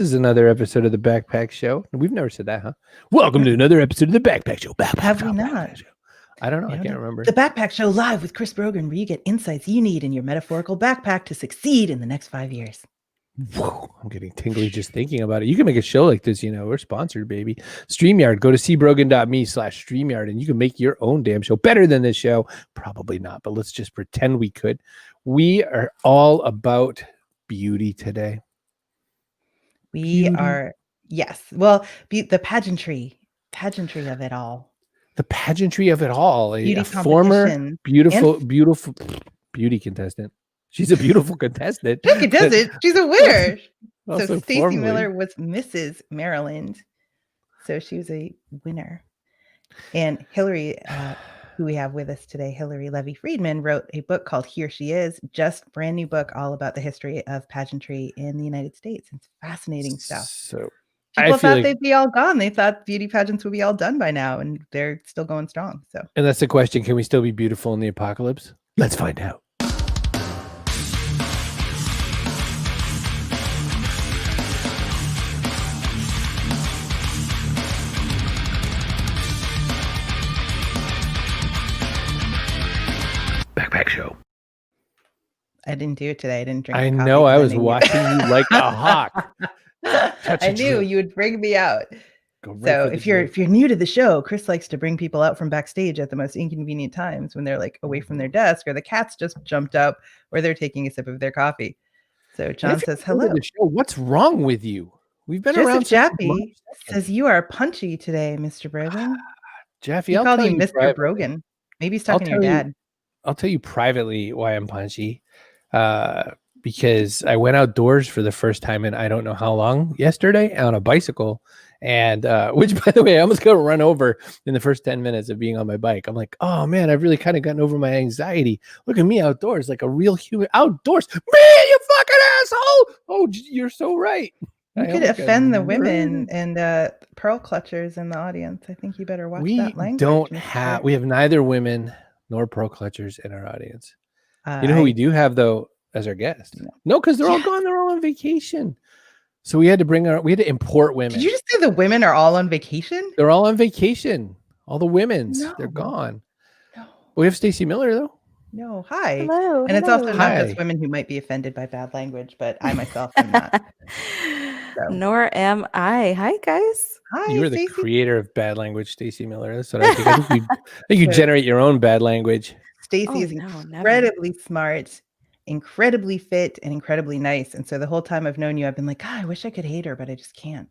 This is another episode of the Backpack Show. We've never said that, huh? Welcome to another episode of the Backpack Show. Have we not? Show. I don't know. I can't remember. The Backpack Show live with Chris Brogan, where you get insights you need in your metaphorical backpack to succeed in the next 5 years. Whoa, I'm getting tingly just thinking about it. You can make a show like this, you know. We're sponsored, baby. StreamYard. Go to cbrogan.me/StreamYard and you can make your own damn show better than this show. Probably not, but let's just pretend we could. We are all about beauty today. We are, yes. Well, the pageantry of it all. The pageantry of it all. Beauty a former beautiful beauty contestant. She's a beautiful contestant. She contestant. She's a winner. Also so Stacey Miller was Mrs. Maryland. So she was a winner. And Hilary, who we have with us today, Hilary Levey Friedman, wrote a book called Here She Is, just brand new book all about the history of pageantry in the United States. It's fascinating stuff. So people thought they'd be all gone. They thought beauty pageants would be all done by now, and they're still going strong. So, and that's the question: can we still be beautiful in the apocalypse? Let's find out. Backpack Show. I didn't do it today. I didn't drink. I know. I was watching you like a hawk. I knew you would bring me out. So if you're new to the show, Chris likes to bring people out from backstage at the most inconvenient times when they're like away from their desk, or the cats just jumped up, or they're taking a sip of their coffee. So John says hello. The show, what's wrong with you? We've been Joseph around. Jaffe says you are punchy today, Mr. Brogan. Jaffe, I'll call you Mr. Brogan. Maybe he's talking to your dad. I'll tell you privately why I'm punchy. Because I went outdoors for the first time in I don't know how long yesterday on a bicycle. And which, by the way, I almost got run over in the first 10 minutes of being on my bike. I'm like, oh man, I've really kind of gotten over my anxiety. Look at me outdoors, like a real human outdoors. Man, you fucking asshole. Oh, you're so right. You could offend the women and pearl clutchers in the audience. I think you better watch that language. We have neither women nor pearl clutchers in our audience. You know who we do have though as our guest? No, because they're all gone. They're all on vacation. So we had to import women. Did you just say the women are all on vacation? They're all on vacation. All the women's, they're gone. No. We have Stacey Miller though. No, hi. Hello. And it's also not just women who might be offended by bad language, but I myself am not. So. Nor am I. Hi, guys. Hi. You are the creator of bad language, Stacey Miller. That's what I think. I think you generate your own bad language. Stacey is incredibly smart, incredibly fit, and incredibly nice. And so the whole time I've known you, I've been like, I wish I could hate her, but I just can't.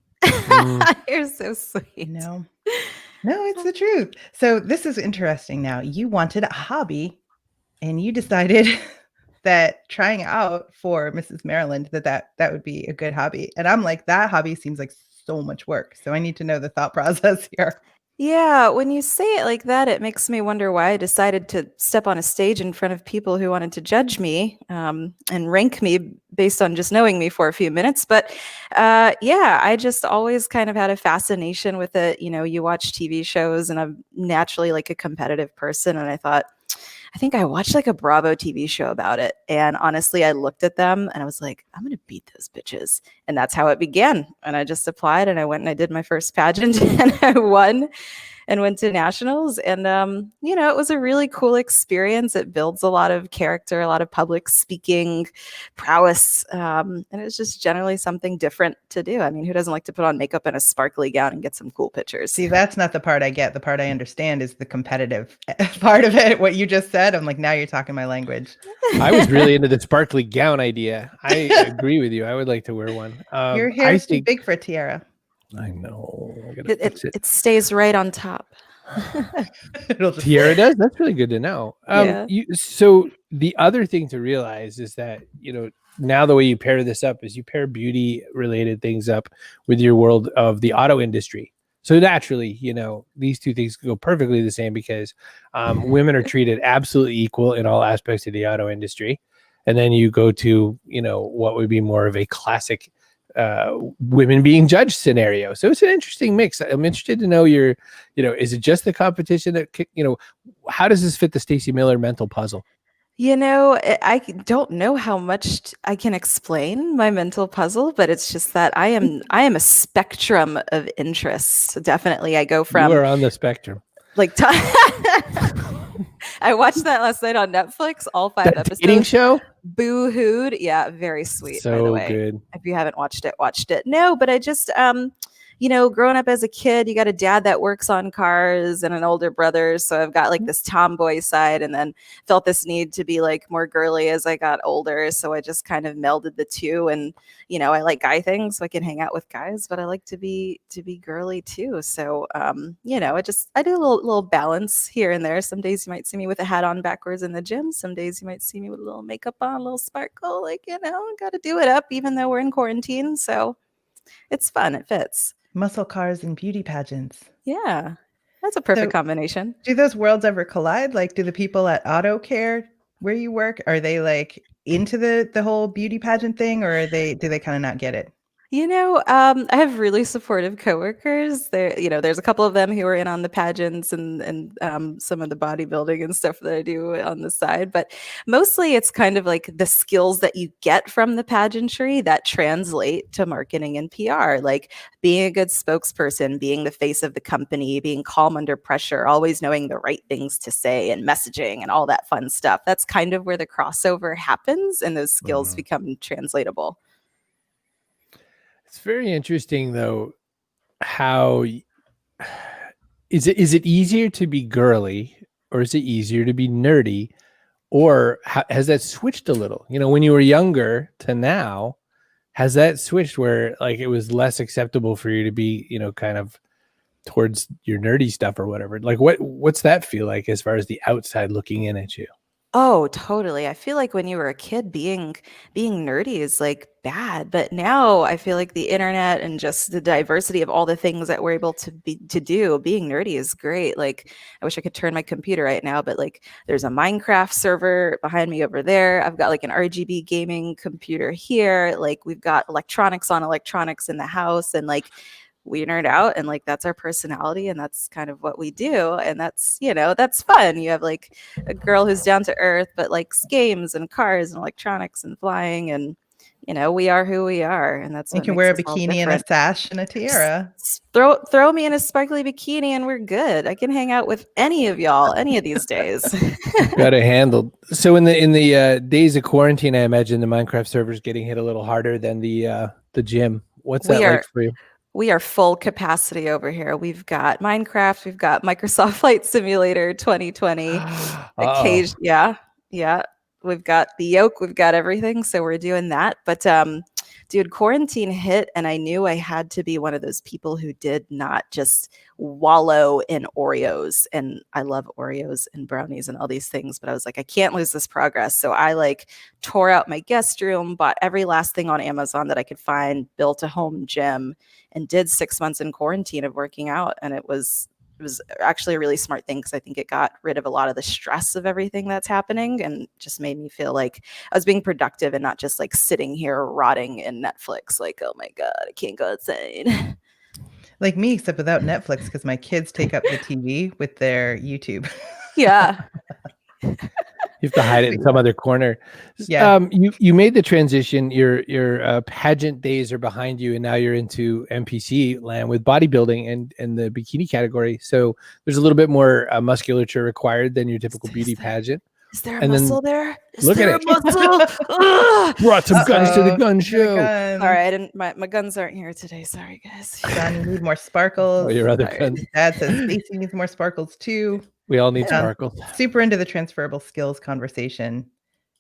You're so sweet. No, it's the truth. So this is interesting now. You wanted a hobby and you decided that trying out for Mrs. Maryland, that would be a good hobby. And I'm like, that hobby seems like so much work. So I need to know the thought process here. Yeah, when you say it like that, it makes me wonder why I decided to step on a stage in front of people who wanted to judge me and rank me based on just knowing me for a few minutes. But yeah, I just always kind of had a fascination with it. You know, you watch TV shows and I'm naturally like a competitive person. And I thought, I think I watched like a Bravo TV show about it. And honestly, I looked at them and I was like, I'm going to beat those bitches. And that's how it began. And I just applied and I went and I did my first pageant and I won and went to nationals. And, you know, it was a really cool experience. It builds a lot of character, a lot of public speaking prowess. And it was just generally something different to do. I mean, who doesn't like to put on makeup and a sparkly gown and get some cool pictures? See, that's not the part I get. The part I understand is the competitive part of it. What you just said, I'm like, now you're talking my language. I was really into the sparkly gown idea. I agree with you. I would like to wear one. Your hair is too big for a tiara. I know. It stays right on top. Tiara does. That's really good to know. So the other thing to realize is that, you know, now the way you pair this up is you pair beauty related things up with your world of the auto industry. So naturally, you know, these two things go perfectly the same because women are treated absolutely equal in all aspects of the auto industry. And then you go to, you know, what would be more of a classic women being judged scenario. So it's an interesting mix. I'm interested to know is it just the competition that, you know, how does this fit the Stacey Miller mental puzzle? I don't know how much I can explain my mental puzzle, but it's just that I am a spectrum of interests. Definitely, I go from you are on the spectrum. Like, I watched that last night on Netflix, all 5 episodes. Dating show? Boo-hooed. Yeah, very sweet, so by the way. Good. If you haven't watched it. No, but I just growing up as a kid, you got a dad that works on cars and an older brother. So I've got like this tomboy side, and then felt this need to be like more girly as I got older. So I just kind of melded the two. And, I like guy things, so I can hang out with guys, but I like to be girly too. So, I do a little balance here and there. Some days you might see me with a hat on backwards in the gym. Some days you might see me with a little makeup on, a little sparkle, got to do it up even though we're in quarantine. So it's fun. It fits. Muscle cars and beauty pageants. Yeah, that's a perfect combination. Do those worlds ever collide? Like, do the people at Auto Care where you work, are they like into the whole beauty pageant thing, or do they kind of not get it? I have really supportive coworkers. There's a couple of them who are in on the pageants and some of the bodybuilding and stuff that I do on the side. But mostly it's kind of like the skills that you get from the pageantry that translate to marketing and PR, like being a good spokesperson, being the face of the company, being calm under pressure, always knowing the right things to say and messaging and all that fun stuff. That's kind of where the crossover happens and those skills become translatable. It's very interesting, though, how is it easier to be girly, or is it easier to be nerdy, or has that switched a little? When you were younger to now, has that switched where like it was less acceptable for you to be, kind of towards your nerdy stuff or whatever? Like what's that feel like as far as the outside looking in at you? Oh, totally. I feel like when you were a kid, being nerdy is like bad, but now I feel like the internet and just the diversity of all the things that we're able to do, being nerdy is great. Like, I wish I could turn my computer right now, but like, there's a Minecraft server behind me over there. I've got like an RGB gaming computer here. Like, we've got electronics in the house, and like, we nerd out, and like that's our personality, and that's kind of what we do, and that's that's fun. You have like a girl who's down to earth but likes games and cars and electronics and flying, and we are who we are, and that's you what can wear a bikini and a sash and a tiara. Throw me in a sparkly bikini and we're good. I can hang out with any of y'all any of these days. Got it handled. So in the days of quarantine, I imagine the Minecraft server's getting hit a little harder than the gym. What's that like for you? We are full capacity over here. We've got Minecraft. We've got Microsoft Flight Simulator 2020. Yeah. We've got the yoke. We've got everything. So we're doing that. But dude, quarantine hit, and I knew I had to be one of those people who did not just wallow in Oreos. And I love Oreos and brownies and all these things, but I was like, I can't lose this progress. So I like tore out my guest room, bought every last thing on Amazon that I could find, built a home gym, and did 6 months in quarantine of working out. And it was actually a really smart thing, because I think it got rid of a lot of the stress of everything that's happening, and just made me feel like I was being productive and not just like sitting here rotting in Netflix. Like, oh my God, I can't go outside. Like me, except without Netflix, because my kids take up the TV with their YouTube. Yeah. You have to hide it in some other corner. Yeah. You made the transition. Your pageant days are behind you, and now you're into NPC land with bodybuilding and the bikini category. So there's a little bit more musculature required than your typical beauty pageant. Is there a muscle there? Look at it. Muscle? Brought some guns to the gun show. All right, my guns aren't here today. Sorry, guys. John, you need more sparkles. Oh, your other guns. Dad says Stacey needs more sparkles too. We all need sparkles. Super into the transferable skills conversation,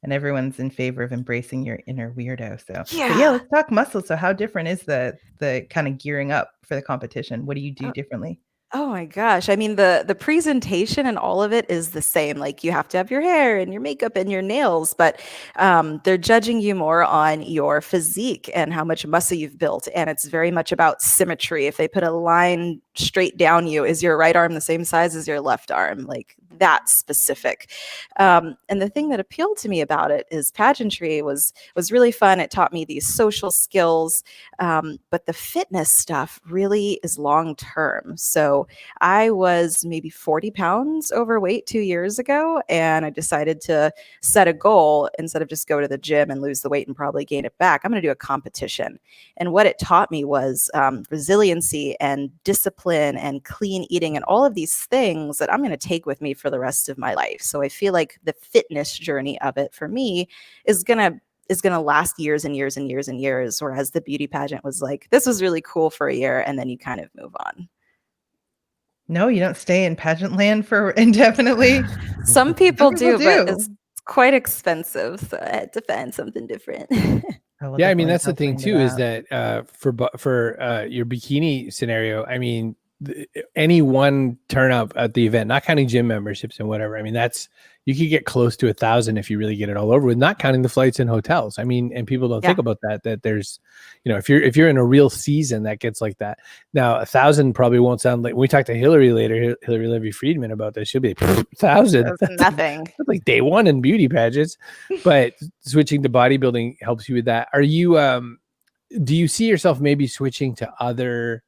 and everyone's in favor of embracing your inner weirdo. So yeah, let's talk muscles. So how different is the kind of gearing up for the competition? What do you do differently? Oh my gosh. I mean, the presentation and all of it is the same. Like, you have to have your hair and your makeup and your nails, but they're judging you more on your physique and how much muscle you've built. And it's very much about symmetry. If they put a line straight down you. Is your right arm the same size as your left arm? Like that specific. And the thing that appealed to me about it is pageantry was really fun. It taught me these social skills, but the fitness stuff really is long term. So I was maybe 40 pounds overweight 2 years ago, and I decided to set a goal instead of just go to the gym and lose the weight and probably gain it back. I'm going to do a competition. And what it taught me was resiliency and discipline and clean eating and all of these things that I'm going to take with me for the rest of my life. So I feel like the fitness journey of it for me is going to last years and years and years and years. Whereas the beauty pageant was like, this was really cool for a year, and then you kind of move on. No, you don't stay in pageant land for indefinitely. Some people do, but it's quite expensive. So I had to find something different. Yeah, I mean, that's the thing too, is that for your bikini scenario, I mean, any one turn up at the event, not counting gym memberships and whatever, I mean, you could get close to 1,000 if you really get it all over with, not counting the flights and hotels. I mean, and people don't think about that there's, if you're in a real season that gets like that. Now 1,000 probably won't sound like, when we talk to Hilary later, Hilary Levey Friedman, about this, she'll be like 1,000. That's nothing. That's like day one in beauty pageants. But switching to bodybuilding helps you with that. Are you do you see yourself maybe switching to other,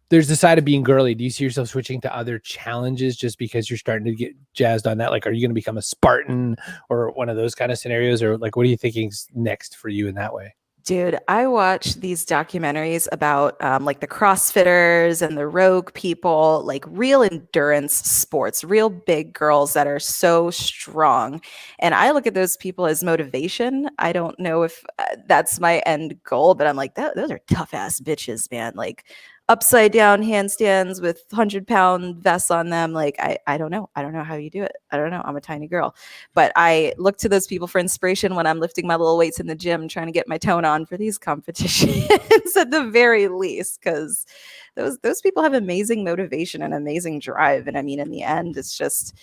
there's the side of being girly. Do you see yourself switching to other challenges just because you're starting to get jazzed on that? Like, are you going to become a Spartan or one of those kind of scenarios? Or like, what are you thinking next for you in that way? Dude, I watch these documentaries about like the CrossFitters and the rogue people, like real endurance sports, real big girls that are so strong. And I look at those people as motivation. I don't know if that's my end goal, but I'm like, those are tough ass bitches, man. Like upside down handstands with 100-pound vests on them. Like, I don't know. I don't know how you do it. I don't know. I'm a tiny girl, but I look to those people for inspiration when I'm lifting my little weights in the gym, trying to get my tone on for these competitions at the very least, because those people have amazing motivation and amazing drive. And I mean, in the end, it's just,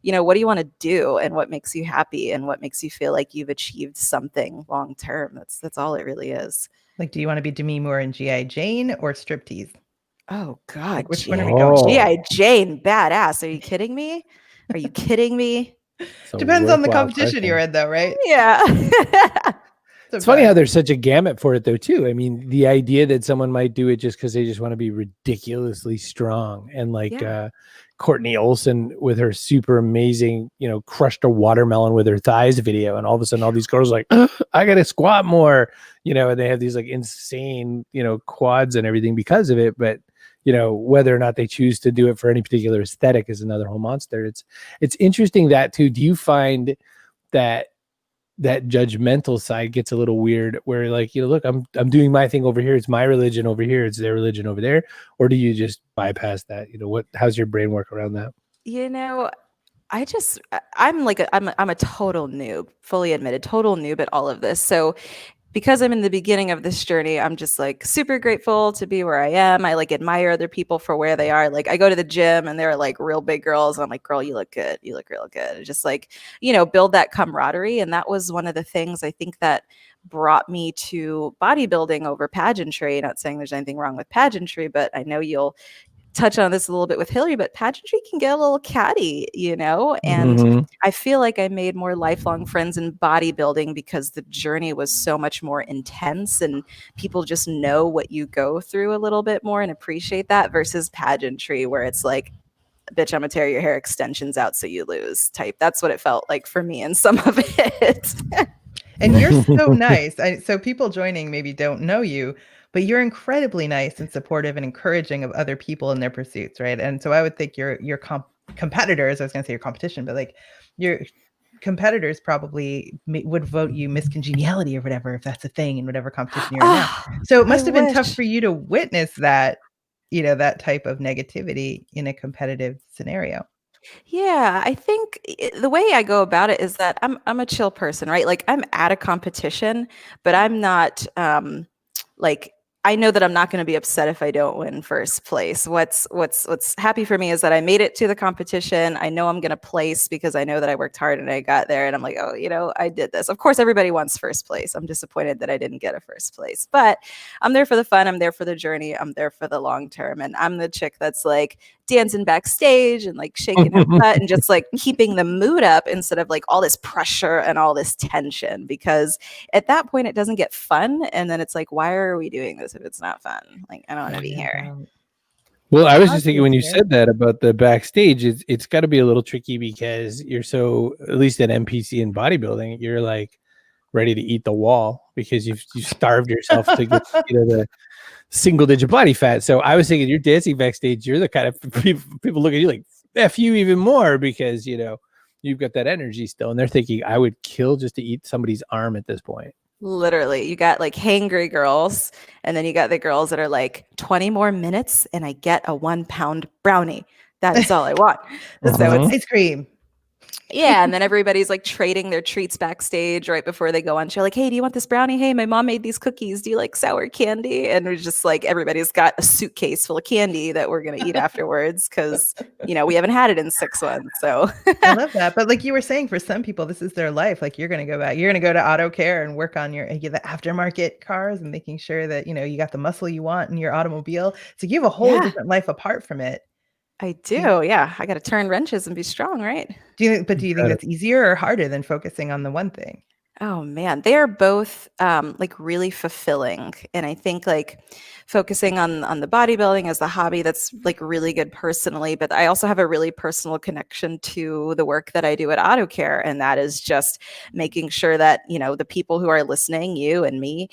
what do you want to do and what makes you happy and what makes you feel like you've achieved something long term? That's all it really is. Like, do you want to be Demi Moore in G.I. Jane or striptease? Oh God, like, which one are we going? G.I. Jane, badass. Are you kidding me? Are you kidding me? Depends on the competition you're in, though, right? Yeah. It's funny how there's such a gamut for it, though, too. I mean, the idea that someone might do it just because they just want to be ridiculously strong, and like Courtney Olsen with her super amazing, crushed a watermelon with her thighs video, and all of a sudden all these girls are like, I gotta squat more, and they have these like insane, quads and everything because of it. But whether or not they choose to do it for any particular aesthetic is another whole monster. It's interesting that too. Do you find that judgmental side gets a little weird, where like, look, I'm doing my thing over here, it's my religion over here, it's their religion over there? Or do you just bypass that? How's your brain work around that? I'm a total noob, fully admitted, total noob at all of this. So because I'm in the beginning of this journey, I'm just like super grateful to be where I am. I like admire other people for where they are. Like I go to the gym and they're like real big girls. And I'm like, girl, you look good. You look real good. Just like, build that camaraderie. And that was one of the things I think that brought me to bodybuilding over pageantry. Not saying there's anything wrong with pageantry, but I know you'll touch on this a little bit with Hilary, but pageantry can get a little catty, and I feel like I made more lifelong friends in bodybuilding because the journey was so much more intense and people just know what you go through a little bit more and appreciate that, versus pageantry where it's like, bitch, I'm gonna tear your hair extensions out so you lose type. That's what it felt like for me in some of it. And you're so nice. So people joining maybe don't know you, but you're incredibly nice and supportive and encouraging of other people in their pursuits, right? And so I would think your competitors, I was going to say your competition, but like your competitors probably would vote you Miss Congeniality or whatever, if that's a thing in whatever competition you're in now. So it must have been tough for you to witness that, that type of negativity in a competitive scenario. Yeah, I think the way I go about it is that I'm a chill person, right? Like I'm at a competition, but I'm not like I know that I'm not going to be upset if I don't win first place. What's happy for me is that I made it to the competition. I know I'm going to place because I know that I worked hard and I got there, and I'm like, oh, I did this. Of course, everybody wants first place. I'm disappointed that I didn't get a first place, but I'm there for the fun. I'm there for the journey. I'm there for the long term. And I'm the chick that's like dancing backstage and like shaking her butt and just like keeping the mood up instead of like all this pressure and all this tension, because at that point it doesn't get fun. And then it's like, why are we doing this if it's not fun? Like, I don't want to be here. Well, I was just thinking when you said that about the backstage, it's got to be a little tricky because you're so, at least at NPC and bodybuilding, you're like ready to eat the wall because you've starved yourself to get the single digit body fat. So I was thinking you're dancing backstage, you're the kind of people look at you like F you even more because you've got that energy still, and they're thinking I would kill just to eat somebody's arm at this point. Literally, you got like hangry girls, and then you got the girls that are like 20 more minutes and I get a 1 pound brownie. That is all I want. So it's ice cream. Yeah, and then everybody's like trading their treats backstage right before they go on show. Like, hey, do you want this brownie? Hey, my mom made these cookies. Do you like sour candy? And we're just like, everybody's got a suitcase full of candy that we're gonna eat afterwards because we haven't had it in 6 months. So I love that. But like you were saying, for some people, this is their life. Like you're gonna go back. You're gonna go to auto care and work on the aftermarket cars and making sure that you got the muscle you want in your automobile. So you have a whole different life apart from it. I do. Yeah. I got to turn wrenches and be strong, right? Do you think that's easier or harder than focusing on the one thing? Oh man, they are both like really fulfilling. And I think like focusing on the bodybuilding as the hobby, that's like really good personally. But I also have a really personal connection to the work that I do at Auto Care. And that is just making sure that, the people who are listening, you and me,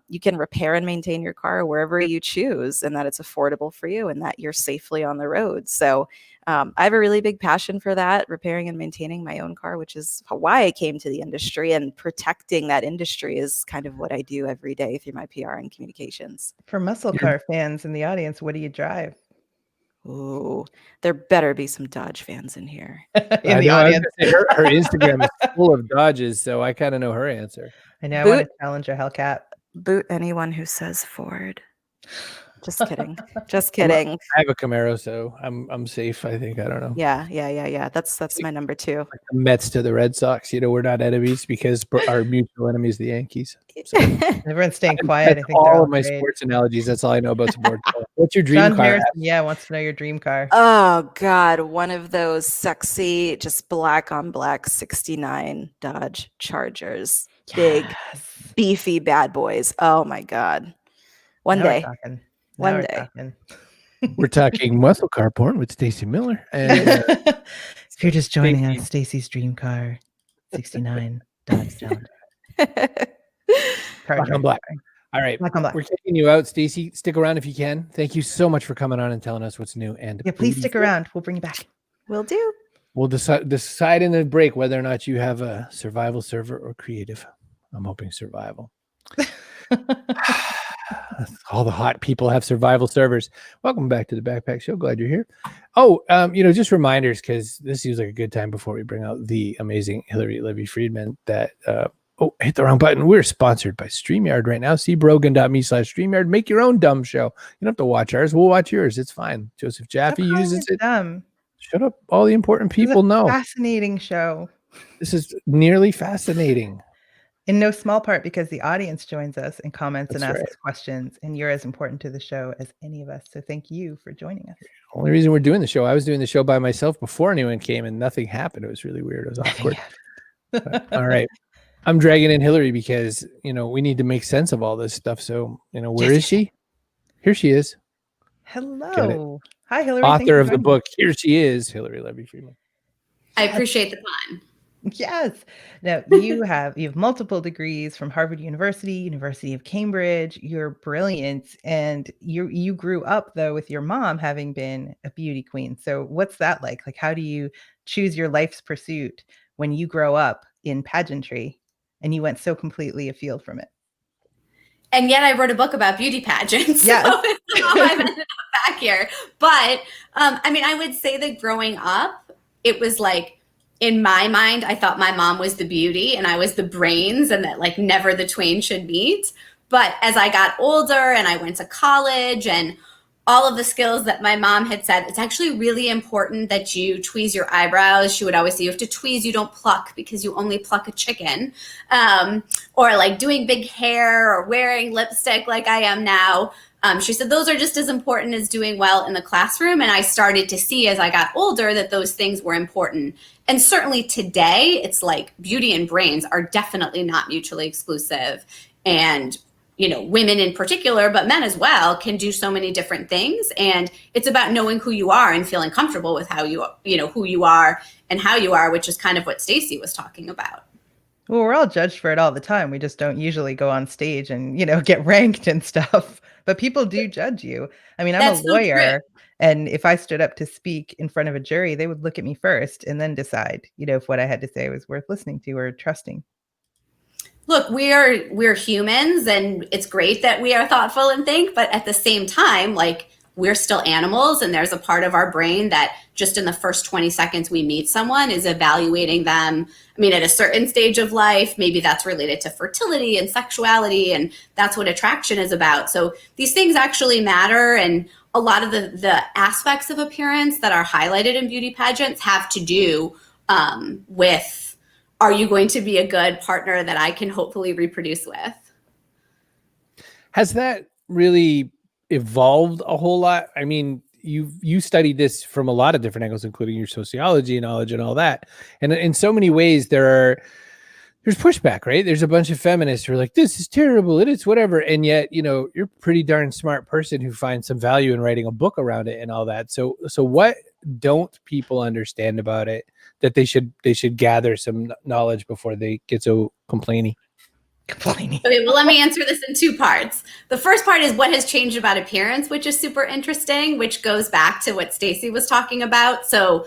you can repair and maintain your car wherever you choose, and that it's affordable for you and that you're safely on the road. So I have a really big passion for that, repairing and maintaining my own car, which is why I came to the industry, and protecting that industry is kind of what I do every day through my PR and communications. For muscle car fans in the audience, what do you drive? Ooh, there better be some Dodge fans in here. In the audience. Her Instagram is full of Dodges, so I kind of know her answer. I know. I want to challenge a Hellcat. Boot anyone who says Ford. Just kidding. Just kidding. I have a Camaro, so I'm safe. I think. I don't know. Yeah. That's my number 2. Like the Mets to the Red Sox. We're not enemies because our mutual enemy is the Yankees. So everyone's staying quiet. I think all of my sports analogies. That's all I know about sports. What's your dream John car? Harrison, wants to know your dream car. Oh God, one of those sexy, just black on black 69 Dodge Chargers. Yes. Big, beefy bad boys. Oh my God. One day. We're talking muscle car porn with Stacey Miller. And if you're just joining us, Stacey's dream car, 69 Dodge Charger. Black. All right. We're taking you out, Stacey. Stick around if you can. Thank you so much for coming on and telling us what's new. And please stick around. We'll bring you back. Will do. We'll decide in the break whether or not you have a survival server or creative. I'm hoping survival. All the hot people have survival servers. Welcome back to the Backpack Show. Glad you're here. Oh, just reminders, because this seems like a good time before we bring out the amazing Hilary Levey Friedman. That hit the wrong button. We're sponsored by StreamYard right now. See brogan.me/StreamYard. Make your own dumb show. You don't have to watch ours. We'll watch yours. It's fine. Joseph Jaffe uses it. Dumb. Shut up. All the important people know. Fascinating show. This is nearly fascinating. In no small part because the audience joins us and comments and asks questions, and you're as important to the show as any of us. So thank you for joining us. Only reason we're doing the show, I was doing the show by myself before anyone came, and nothing happened. It was really weird. It was awkward. All right. I'm dragging in Hilary because, we need to make sense of all this stuff. So, where is she? Here she is. Hello. Hi, Hilary. Author of the book. Here she is, Hilary Levey Friedman. I appreciate the pun. Yes. Now you have multiple degrees from Harvard University, University of Cambridge. You're brilliant, and you grew up though with your mom having been a beauty queen. So what's that like? Like, how do you choose your life's pursuit when you grow up in pageantry and you went so completely afield from it? And yet I wrote a book about beauty pageants. Yes. So I've ended up back here. But I would say that growing up, it was like, in my mind, I thought my mom was the beauty and I was the brains, and that like never the twain should meet. But as I got older and I went to college and all of the skills that my mom had said, it's actually really important that you tweeze your eyebrows. She would always say, you have to tweeze, you don't pluck, because you only pluck a chicken. Or like doing big hair or wearing lipstick like I am now. She said those are just as important as doing well in the classroom. And I started to see as I got older that those things were important. And certainly today, it's like beauty and brains are definitely not mutually exclusive. And women in particular, but men as well, can do so many different things. And it's about knowing who you are and feeling comfortable with how who you are and how you are, which is kind of what Stacey was talking about. Well, we're all judged for it all the time. We just don't usually go on stage and, get ranked and stuff. But people do judge you. I mean, I'm a lawyer, and if I stood up to speak in front of a jury, they would look at me first and then decide, if what I had to say was worth listening to or trusting. Look, we're humans, and it's great that we are thoughtful and think, but at the same time, like, we're still animals, and there's a part of our brain that just in the first 20 seconds we meet someone is evaluating them. I mean, at a certain stage of life, maybe that's related to fertility and sexuality, and that's what attraction is about. So these things actually matter, and a lot of the aspects of appearance that are highlighted in beauty pageants have to do with, are you going to be a good partner that I can hopefully reproduce with? Has that really evolved a whole lot? I mean, you studied this from a lot of different angles, including your sociology knowledge and all that. And in so many ways, there's pushback, right? There's a bunch of feminists who are like, this is terrible, it is whatever. And yet, you're a pretty darn smart person who finds some value in writing a book around it and all that. So what don't people understand about it that they should gather some knowledge before they get so complaining? Okay, well, let me answer this in two parts. The first part is what has changed about appearance, which is super interesting, which goes back to what Stacey was talking about. So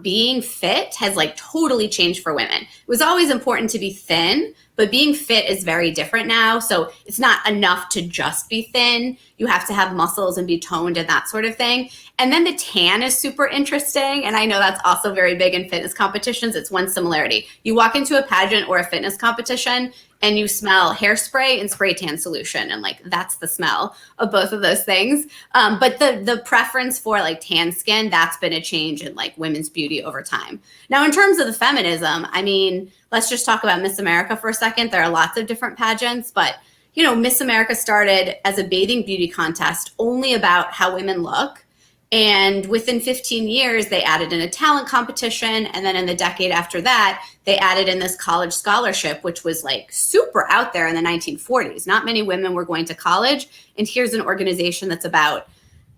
being fit has like totally changed for women. It was always important to be thin, but being fit is very different now. So it's not enough to just be thin. You have to have muscles and be toned and that sort of thing. And then the tan is super interesting. And I know that's also very big in fitness competitions. It's one similarity. You walk into a pageant or a fitness competition and you smell hairspray and spray tan solution. And like, that's the smell of both of those things. But the preference for like tan skin, that's been a change in like women's beauty over time. Now, in terms of the feminism, I mean, let's just talk about Miss America for a second. There are lots of different pageants, but Miss America started as a bathing beauty contest only about how women look. And within 15 years, they added in a talent competition. And then in the decade after that, they added in this college scholarship, which was like super out there in the 1940s. Not many women were going to college. And here's an organization that's about,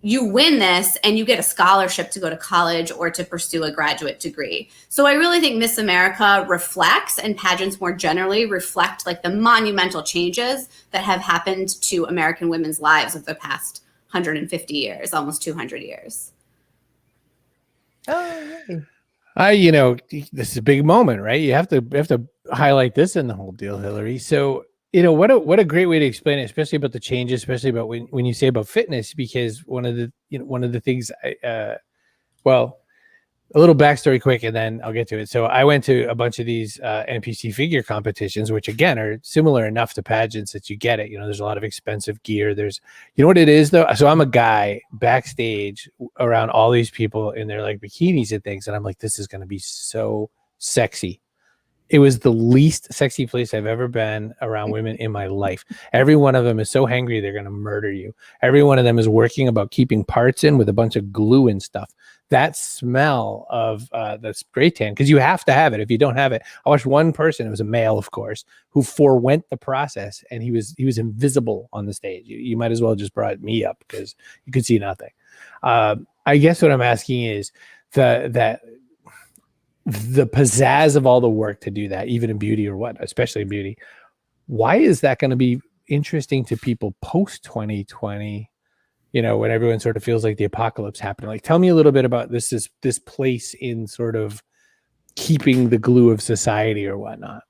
you win this and you get a scholarship to go to college or to pursue a graduate degree. So I really think Miss America reflects, and pageants more generally reflect, like the monumental changes that have happened to American women's lives over the past 150 years, almost 200 years. Oh, this is a big moment, right? You have to highlight this in the whole deal, Hilary. So, what a great way to explain it, especially about the changes, especially about when you say about fitness, because one of the things a little backstory quick, and then I'll get to it. So I went to a bunch of these NPC figure competitions, which again are similar enough to pageants that you get it. There's a lot of expensive gear. There's, what it is though? So I'm a guy backstage around all these people in their like bikinis and things. And I'm like, this is going to be so sexy. It was the least sexy place I've ever been around women in my life. Every one of them is so hangry, they're going to murder you. Every one of them is working about keeping parts in with a bunch of glue and stuff. That smell of the spray tan, because you have to have it. If you don't have it, I watched one person, it was a male, of course, who forewent the process, and he was invisible on the stage. You might as well just brought me up because you could see nothing. I guess what I'm asking is the pizzazz of all the work to do that, even in beauty or what, especially in beauty. Why is that going to be interesting to people post 2020? When everyone sort of feels like the apocalypse happened. Like, tell me a little bit about this place in sort of keeping the glue of society or whatnot.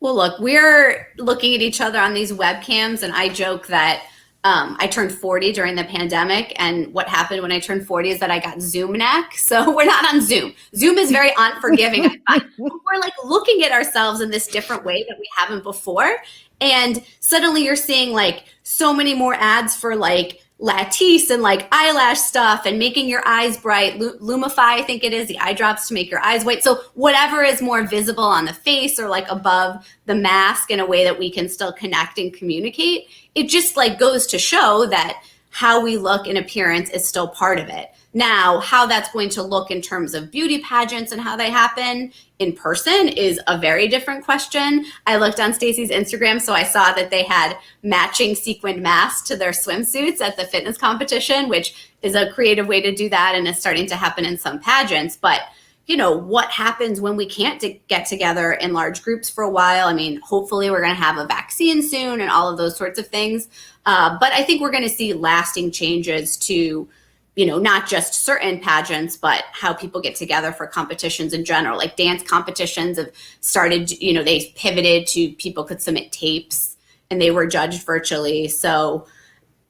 Well, look, we're looking at each other on these webcams, and I joke that I turned 40 during the pandemic, and what happened when I turned 40 is that I got Zoom neck. So we're not on Zoom. Zoom is very unforgiving. I find we're like looking at ourselves in this different way that we haven't before. And suddenly you're seeing like so many more ads for like Latisse and like eyelash stuff and making your eyes bright. Lumify, I think it is, the eye drops to make your eyes white. So whatever is more visible on the face or like above the mask in a way that we can still connect and communicate, it just like goes to show that how we look in appearance is still part of it. Now, how that's going to look in terms of beauty pageants and how they happen in person is a very different question. I looked on Stacey's Instagram, so I saw that they had matching sequined masks to their swimsuits at the fitness competition, which is a creative way to do that and is starting to happen in some pageants. But, you know, what happens when we can't get together in large groups for a while? I mean, hopefully we're going to have a vaccine soon and all of those sorts of things. But I think we're going to see lasting changes to, you know, not just certain pageants, but how people get together for competitions in general. Like dance competitions have started, you know, they pivoted to people could submit tapes and they were judged virtually. So,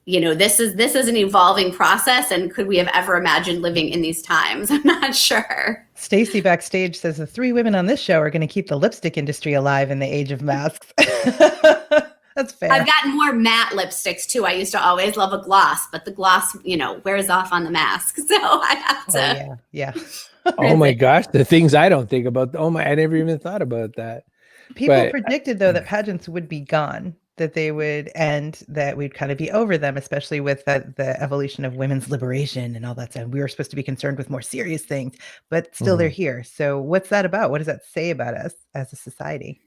you know, this is an evolving process. And could we have ever imagined living in these times? I'm not sure. Stacey backstage says the three women on this show are going to keep the lipstick industry alive in the age of masks. That's fair. I've gotten more matte lipsticks too. I used to always love a gloss, but the gloss, you know, wears off on the mask. So I have to. Oh, yeah. Oh my gosh, the things I don't think about. I never even thought about that. People predicted though that pageants would be gone, that they would end, that we'd kind of be over them, especially with the evolution of women's liberation and all that stuff. We were supposed to be concerned with more serious things, but still they're here. So what's that about? What does that say about us as a society?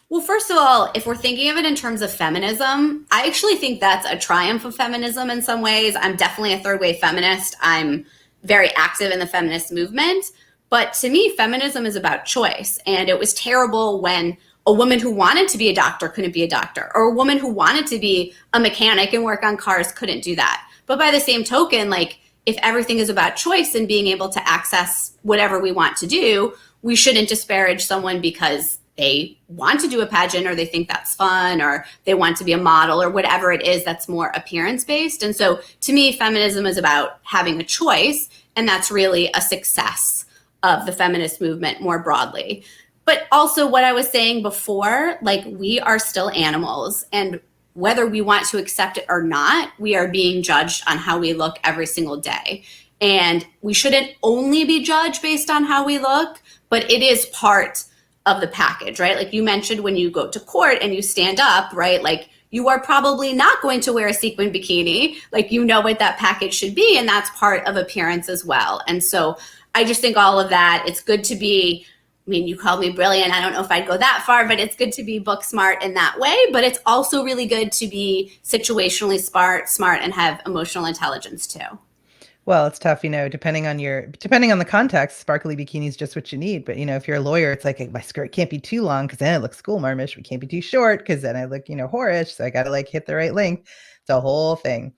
Well, first of all, if we're thinking of it in terms of feminism, I actually think that's a triumph of feminism in some ways. I'm definitely a third wave feminist. I'm very active in the feminist movement. But to me, feminism is about choice. And it was terrible when a woman who wanted to be a doctor couldn't be a doctor, or a woman who wanted to be a mechanic and work on cars couldn't do that. But by the same token, like if everything is about choice and being able to access whatever we want to do, we shouldn't disparage someone because they want to do a pageant or they think that's fun or they want to be a model or whatever it is that's more appearance based. And so to me, feminism is about having a choice, and that's really a success of the feminist movement more broadly. But also what I was saying before, like we are still animals, and whether we want to accept it or not, we are being judged on how we look every single day. And we shouldn't only be judged based on how we look, but it is part of the package, right? Like you mentioned, when you go to court and you stand up, right? Like you are probably not going to wear a sequin bikini. Like you know what that package should be, and that's part of appearance as well. And so I just think all of that, it's good to be, I mean, you called me brilliant. I don't know if I'd go that far, but it's good to be book smart in that way. But it's also really good to be situationally smart and have emotional intelligence too. Well, it's tough, you know, depending on the context, sparkly bikini is just what you need. But, you know, if you're a lawyer, it's like my skirt can't be too long because then it looks schoolmarmish. We can't be too short because then I look, you know, whorish. So I got to like hit the right length. It's a whole thing.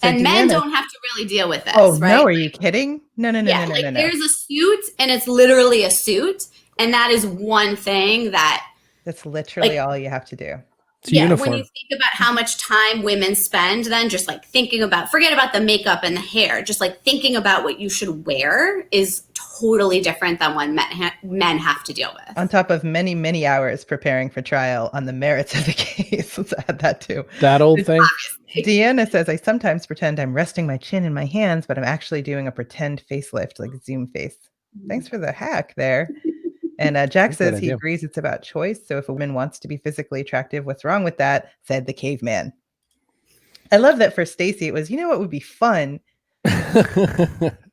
So and men don't have to really deal with this. Oh, right? No, are you kidding? No. There's a suit and it's literally a suit. And that is one thing that's literally all you have to do. Uniform. When you think about how much time women spend then just like thinking about, forget about the makeup and the hair, just like thinking about what you should wear is totally different than what men have to deal with. On top of many, many hours preparing for trial on the merits of the case. Let's add that too. That old thing. Deanna says, I sometimes pretend I'm resting my chin in my hands, but I'm actually doing a pretend facelift, like Zoom face. Thanks for the hack there. And Jack says he agrees it's about choice. So if a woman wants to be physically attractive, what's wrong with that? Said the caveman. I love that for Stacey. It was, you know what would be fun?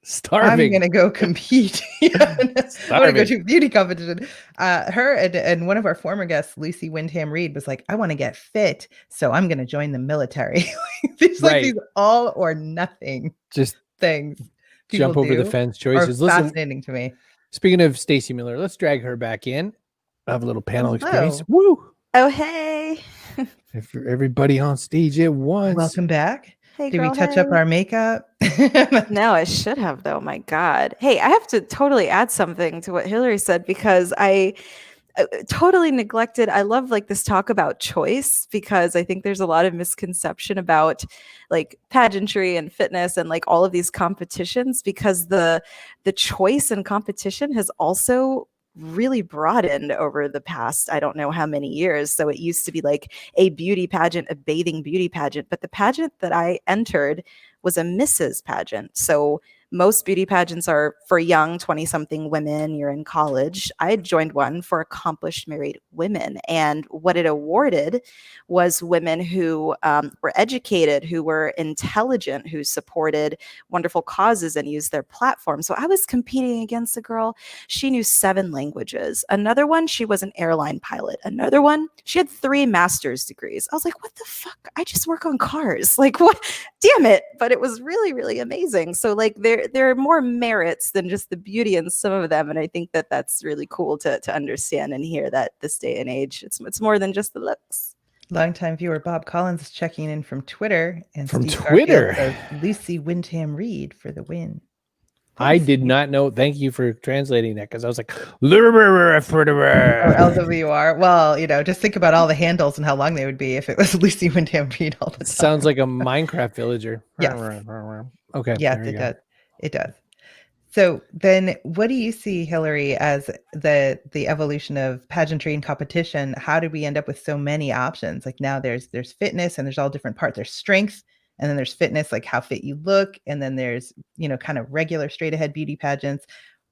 Starving. I'm going to go compete. I'm going to go to a beauty competition. Her and one of our former guests, Lucy Windham Reed, was like, I want to get fit. So I'm going to join the military. These all or nothing just things. Jump over the fence choices. Listen, fascinating to me. Speaking of Stacey Miller, let's drag her back in. I have a little panel experience. Woo! Oh, hey. Everybody on stage at once. Welcome back. Hey, Did we touch up our makeup? No, I should have, though. My God. Hey, I have to totally add something to what Hilary said because I totally neglected. I love like this talk about choice because I think there's a lot of misconception about like pageantry and fitness and like all of these competitions because the choice and competition has also really broadened over the past, I don't know how many years. So it used to be like a beauty pageant, a bathing beauty pageant, but the pageant that I entered was a Mrs. pageant. So most beauty pageants are for young 20-something women. You're in college. I joined one for accomplished married women. And what it awarded was women who were educated, who were intelligent, who supported wonderful causes and used their platform. So I was competing against a girl. She knew 7 languages. Another one, she was an airline pilot. Another one, she had 3 master's degrees. I was like, what the fuck? I just work on cars. Like, what? Damn it. But it was really, really amazing. So like there are more merits than just the beauty in some of them. And I think that that's really cool to understand and hear that this day and age, it's more than just the looks. Longtime viewer Bob Collins is checking in from Twitter. And from Steve Twitter says, Lucy Wyndham Reed for the win. I did not know. Thank you for translating that, because I was like, or LWR. Well, just think about all the handles and how long they would be if it was Lucy Wyndham Reed all the time. Sounds like a Minecraft villager. Yes. Okay. Yes, it does. It does. So then what do you see, Hilary, as the evolution of pageantry and competition? How did we end up with so many options? Like now there's fitness and there's all different parts. There's strength. And then there's fitness, like how fit you look. And then there's, kind of regular straight ahead beauty pageants.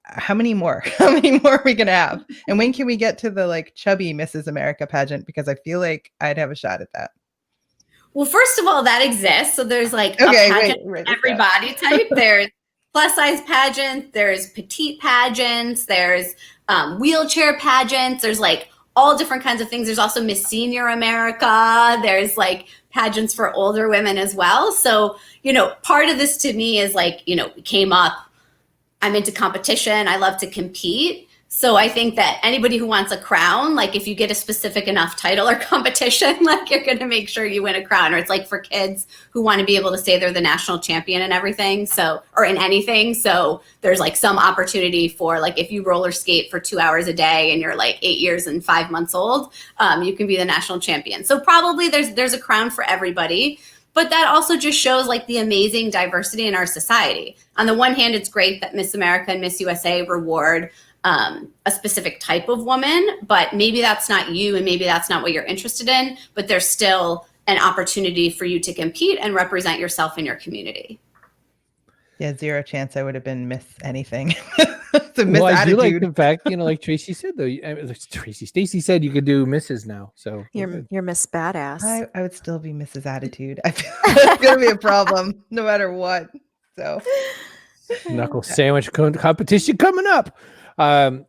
How many more? How many more are we going to have? And when can we get to the like chubby Mrs. America pageant? Because I feel like I'd have a shot at that. Well, first of all, that exists. So there's like a pageant for every body type. There's plus size pageants. There's petite pageants. There's wheelchair pageants. There's like all different kinds of things. There's also Miss Senior America. There's like pageants for older women as well. So, part of this to me is like, we came up, I'm into competition. I love to compete. So I think that anybody who wants a crown, like if you get a specific enough title or competition, like you're going to make sure you win a crown. Or it's like for kids who want to be able to say they're the national champion and everything. So, or in anything. So there's like some opportunity for like, if you roller skate for 2 hours a day and you're like 8 years and 5 months old, you can be the national champion. So probably there's a crown for everybody. But that also just shows like the amazing diversity in our society. On the one hand, it's great that Miss America and Miss USA reward a specific type of woman, but maybe that's not you and maybe that's not what you're interested in, but there's still an opportunity for you to compete and represent yourself in your community. Yeah, zero chance I would have been Miss anything. So Miss I do like the fact, like Tracy said though, Stacey said you could do Mrs. now. So you're Miss Badass. I would still be Mrs. Attitude. I feel it's going to be a problem no matter what. So knuckle sandwich competition coming up.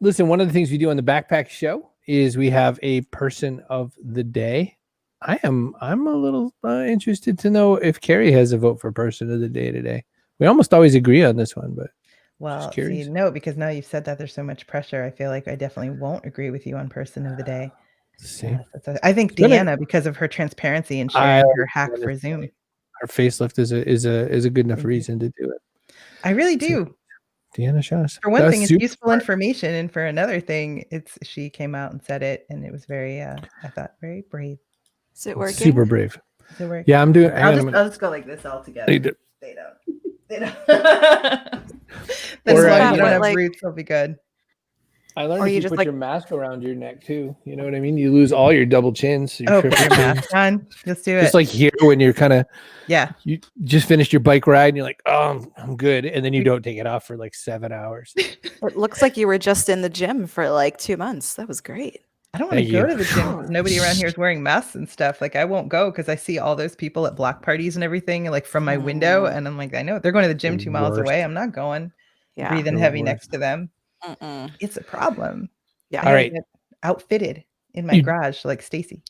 Listen, one of the things we do on the Backpack Show is we have a person of the day. I'm a little interested to know if Carrie has a vote for person of the day today. We almost always agree on this one, but see, no, because now you've said that there's so much pressure. I feel like I definitely won't agree with you on person of the day. I think Deanna, because of her transparency and sharing her hack for Zoom. Her facelift is a good enough reason to do it. I really do. So, Deanna Shaws. For one thing, it's useful information, and for another thing, she came out and said it, and it was very, I thought, very brave. Is it working? Super brave. Is it working? Yeah, I'm doing. I'll just go like this all together. They don't. That's why you don't have roots. It'll be good. I learned if you put your mask around your neck too. You know what I mean? You lose all your double chins. So put your mask on. Let's do it. Just like here when you're kind of you just finished your bike ride and you're like, oh, I'm good, and then you don't take it off for like 7 hours. It looks like you were just in the gym for like 2 months. That was great. I don't want to go to the gym. Nobody around here is wearing masks and stuff. Like I won't go because I see all those people at block parties and everything, like from my window, and I'm like, I know they're going to the gym 2 miles away. I'm not going. Yeah, breathing heavy next to them. It's a problem. Yeah. All right. Outfitted in my garage like Stacey.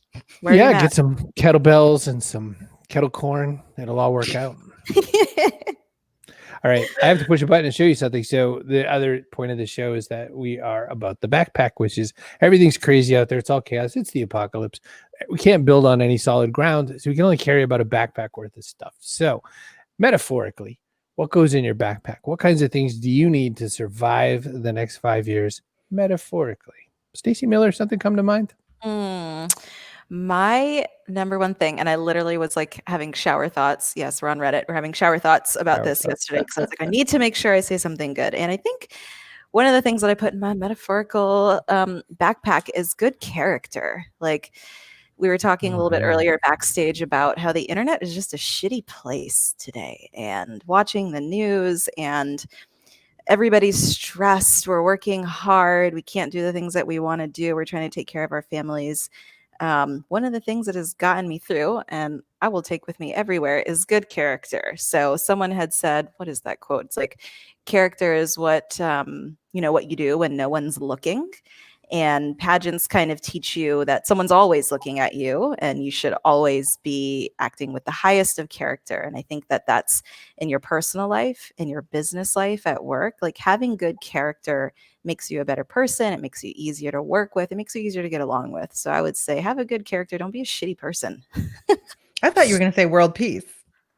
Get some kettlebells and some kettle corn. It'll all work out. All right. I have to push a button and show you something. So the other point of the show is that we are about the backpack, which is everything's crazy out there. It's all chaos. It's the apocalypse. We can't build on any solid ground. So we can only carry about a backpack worth of stuff. So metaphorically, what goes in your backpack? What kinds of things do you need to survive the next 5 years? Metaphorically. Stacey Miller, something come to mind? My number one thing, and I literally was like having shower thoughts. Yes, we're on Reddit. We're having shower thoughts about this yesterday because I was like, I need to make sure I say something good. And I think one of the things that I put in my metaphorical backpack is good character. Like, we were talking a little bit earlier backstage about how the internet is just a shitty place today, and watching the news, and everybody's stressed. We're working hard. We can't do the things that we want to do. We're trying to take care of our families. One of the things that has gotten me through, and I will take with me everywhere, is good character. So someone had said, what is that quote? It's like, character is what what you do when no one's looking. And pageants kind of teach you that someone's always looking at you, and you should always be acting with the highest of character. And I think that that's in your personal life, in your business life, at work. Like, having good character makes you a better person. It makes you easier to work with. It makes you easier to get along with. So I would say, have a good character. Don't be a shitty person. I thought you were going to say world peace.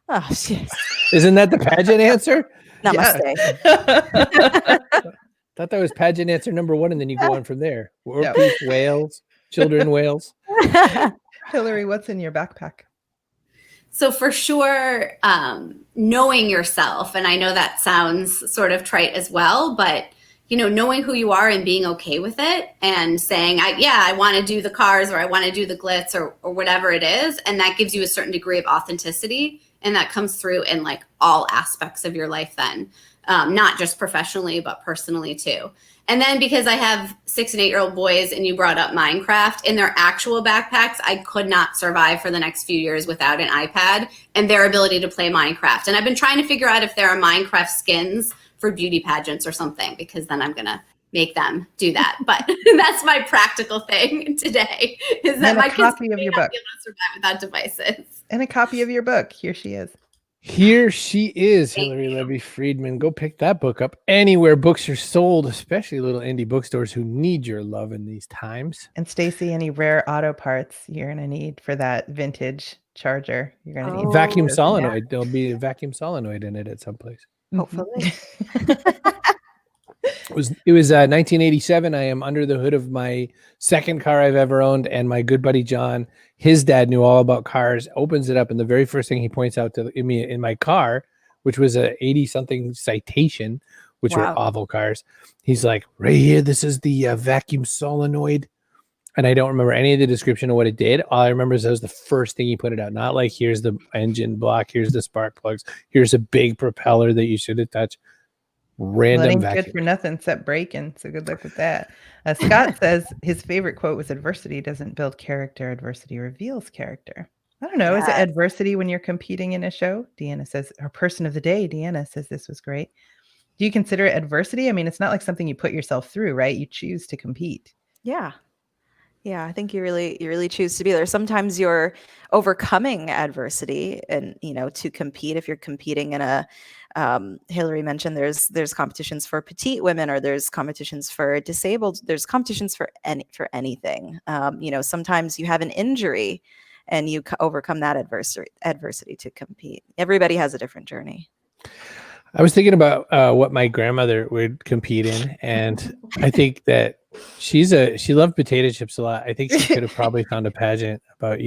Oh, shit. Isn't that the pageant answer? Namaste. Thought that was pageant answer number 1, and then you go on from there. World peace, whales, children whales. Hilary, what's in your backpack? So for sure, knowing yourself, and I know that sounds sort of trite as well, but knowing who you are and being okay with it, and saying, I want to do the cars, or I want to do the glitz, or whatever it is, and that gives you a certain degree of authenticity, and that comes through in like all aspects of your life then. Not just professionally, but personally too. And then because I have 6 and 8-year-old boys, and you brought up Minecraft, in their actual backpacks, I could not survive for the next few years without an iPad and their ability to play Minecraft. And I've been trying to figure out if there are Minecraft skins for beauty pageants or something, because then I'm going to make them do that. But that's my practical thing today, is that my kids may not be able to survive without devices. And a copy of your book. Here she is. Here she is, Hilary Levey Friedman. Go pick that book up anywhere books are sold, especially little indie bookstores who need your love in these times. And Stacey, any rare auto parts you're going to need for that vintage charger? You're going to need vacuum solenoid. There'll be a vacuum solenoid in it at some place. Hopefully. It was 1987. I am under the hood of my second car I've ever owned, and my good buddy John, his dad knew all about cars, opens it up, and the very first thing he points out to me in my car, which was a 80-something Citation, which were awful cars, he's like, right here, this is the vacuum solenoid. And I don't remember any of the description of what it did. All I remember is that was the first thing he put it out. Not like, here's the engine block, here's the spark plugs, here's a big propeller that you should touch. Random vacuum. Good for nothing except braking. So good luck with that. Scott says his favorite quote was, adversity doesn't build character, adversity reveals character. I don't know. Is it adversity when you're competing in a show? Deanna says, our person of the day, Deanna says this was great. Do you consider it adversity? I mean, it's not like something you put yourself through, right? You choose to compete. Yeah. Yeah, I think you really choose to be there. Sometimes you're overcoming adversity and, to compete. If you're competing in a, Hilary mentioned there's competitions for petite women, or there's competitions for disabled. There's competitions for anything. Sometimes you have an injury and you overcome that adversity to compete. Everybody has a different journey. I was thinking about what my grandmother would compete in, and I think that she loved potato chips a lot. I think she could have probably found a pageant about